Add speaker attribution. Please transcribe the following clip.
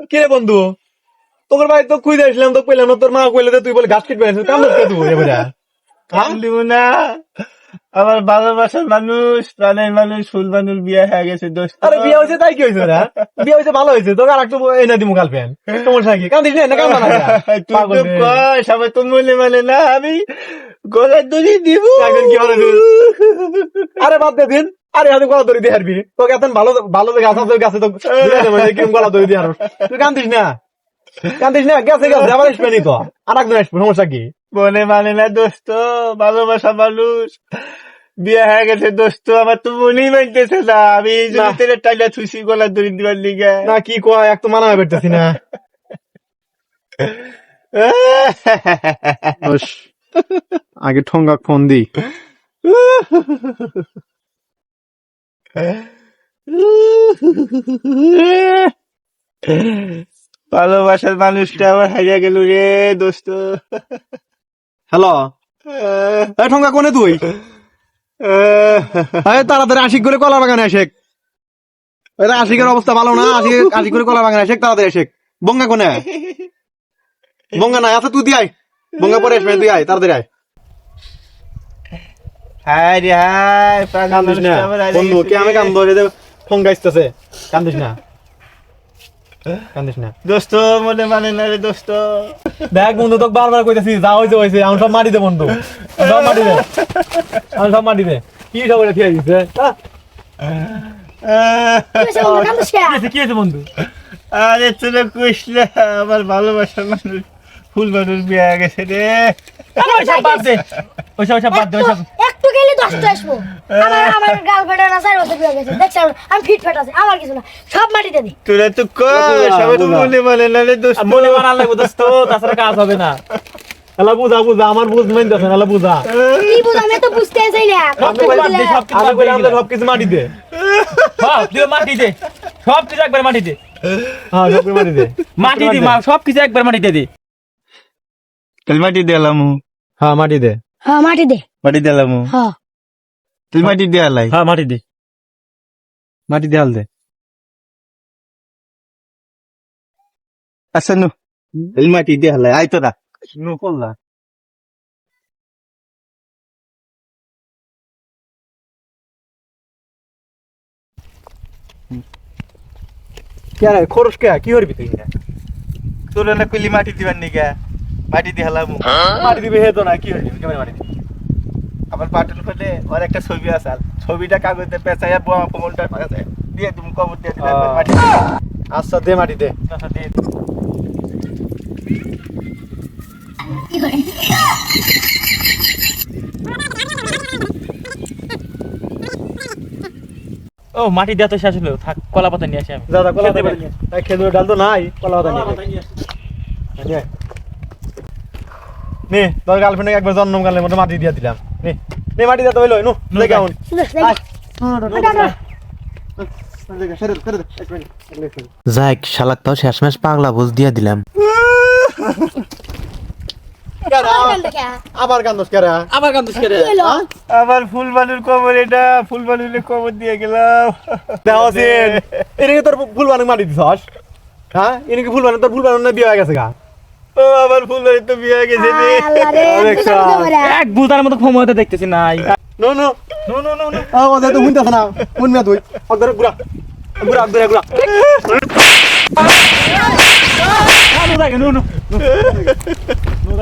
Speaker 1: কিরে বন্ধু, তোর ভাই তো খুঁজে আসলাম, তো কইলাম না, তোর মা কইলে তুই বলে গাছ কেটে কান্দে তুই এবারে
Speaker 2: কাম দিব না। আমার ভালোবাসার মানুষ, প্রাণের মানুষ, ফুল মানুষ বিয়ে হয়ে গেছে দোস্ত।
Speaker 1: আরে বিয়ে হয়েছে তাই কি হয়েছে রে? বিয়ে হয়েছে ভালো হয়েছে, তোকে আর একটু এনে দিমু গার্লফ্রেন্ড। সমস্যা কি? কান্দিস না, কান্দা না।
Speaker 2: তুই তো কয় সবাই তো মনে মানে না, আমি গলার দড়ি দিব।
Speaker 1: এখন কি হবে? আরে বাদ দে দিন, আরে হাতে গলা দড়ি দিয়ে হারবি, তোকে এত ভালো ভালো গাছ আছে, গাছে তো কিরম গলা দড়ি দিয়ে হারবো। তুই কান্দিস না, কান্দিস না, গেছে গেছে, আবার আসবে নি তো, আর একদিন আসবো, সমস্যা কি?
Speaker 2: মনে মানে না দোস্ত, ভালোবাসা মানুষ বিয়ে হয়ে গেছে দোস্ত, আমার তো মনেই মানতেছে না। আমি এই জন্য তেলের টাইলা থুইছি গলার দড়ি দিবার লিগে।
Speaker 1: না কি কয়, এক তো মানা বেরতেছি না। আগে ঠোঙ্গা ফোন দি।
Speaker 2: ভালোবাসার মানুষটা আমার হারিয়ে গেল রে দোস্ত।
Speaker 1: হ্যালো, ঠোঙ্গা কোনে তুই? তাড়াতাড়ি আশিক করে কলা বাগানে আসেক। আশিকের অবস্থা ভালো না, আশিক করে কলা বাগানে আসেক, তাড়াতাড়ি আসেক। বঙ্গা কোনে? বঙ্গা নাই, আচ্ছা তুই দিয়ে আয়, বঙ্গা পরে আসবে, তুই আয়, তাড়াতাড়ি আয়।
Speaker 2: হায় রে হায়,
Speaker 1: কান্দিস না বন্ধু, কে আমি কান্দো, ঠোঙ্গা আসতেছে, কান্দিস না, কান্দিস না
Speaker 2: দোস্ত, মনে মানে না রে দোস্ত।
Speaker 1: দেখ বন্ধু, তোকে বারবার কইতেছি, যা হয়েছে হয়েছে, আমি সব মাটি দে বন্ধু, সব মাটি দে, আমি সব মাটি দে। কি সব খেয়ে দিচ্ছে? কি হয়েছে বন্ধু?
Speaker 2: আরে তোরা কইস না, আমার ভালোবাসার মানুষ, ফুল মানুষ বিয়ে হয়ে গেছে রে।
Speaker 1: ওইসব বাদ দে, ওইসব বাদ দে, ওইসব
Speaker 3: একটু গেলে 10টা আসবো। আমার গার্লফ্রেন্ড না 4 বছর বিয়ে গেছে, দেখছ আমি ফিট ফাট আছে, আমার কিছু না, সব মাটিতে দি।
Speaker 2: তোরা তো কই সবাই তো মনে মানে না রে দোস্ত।
Speaker 1: মনে মানার লাগবে দোস্ত, তাছাড়া কাজ হবে না। এলা বুঝা বুঝা, আমার বুঝ মানতেছে না, এলা বুঝা।
Speaker 3: কি বুঝ, আমি তো বুঝতে চাই না।
Speaker 1: সবকিছু মাটি দে,
Speaker 4: মাটি দে, সবকিছু একবার মাটি দে,
Speaker 1: হ্যাঁ সবকিছু মাটি দে,
Speaker 4: মাটি দি, সবকিছু একবার মাটিতে দে।
Speaker 2: তুই মাটি দিলাম,
Speaker 1: হ্যাঁ মাটি দে,
Speaker 3: হ্যাঁ মাটি দে,
Speaker 2: মাটি দিলাম,
Speaker 3: হ্যাঁ
Speaker 2: তুই মাটি দিয়ালাই,
Speaker 4: হ্যাঁ মাটি দে,
Speaker 1: মাটি দেয়াল দে।
Speaker 2: আচ্ছা নু এই মাটি দিয়ালাই, আয় তোরা
Speaker 1: নু করলা কে রে খরচ কে কি করবি তুই?
Speaker 2: তোরা না কইলি মাটি দিবার নিগা, মাটি দিয়ালাম।
Speaker 1: মাটি দিবি হে তো না, কি করবি কেমন মাটি দিবি?
Speaker 2: আমার পাটন ফেলে ওর একটা ছবি আছে, ছবিটা কাগজে পেঁচাইয়া বোমা কমলটা পাকাছে দিয়ে তুমি কবর দিয়ে দিলে মাটি।
Speaker 1: আচ্ছা দে মাটি দে।
Speaker 4: ও মাটি দেওয়া তো শেষ হলো, থাক কলা পাতা নিয়ে আসি আমি।
Speaker 1: দাদা কলা পাতা নিয়ে আয়, খেজুরের ডাল তো নাই, কলা পাতা নিয়ে আয়। নে তোর গার্লফ্রেন্ডকে একবার জন্মকালের মতো মাটি দিয়ে দিলাম, নে নে মাটি দিতে হইলো, নু লে কেমন
Speaker 5: যাক, শালাক তাও শেষমেশ পাগলা বুঝ দিয়া দিলাম।
Speaker 1: আবার কান্দস কেরা,
Speaker 4: আবার কান্দুস করে
Speaker 2: আবার ফুল বালুর কবর, এটা ফুল বালুর কবর দিয়ে গেলাম।
Speaker 1: দেওয়াছেন এদিকে তোর ফুল বানু মাটি দিছস, হ্যাঁ এদিকে ফুল বানু, তোর ফুল বানু না বিয়ে হয়ে গেছে গা।
Speaker 2: ও আবার ফুল বালুর তো বিয়ে হয়ে গেছে রে।
Speaker 4: এক বুতার মতো ক্ষমতা দেখতেছি নাই।
Speaker 1: No no no no no no ও দে তো হুনতাছ না, হুন না তুই অগরে গুড়া গুড়া গুড়া গুড়া নো নো নো নো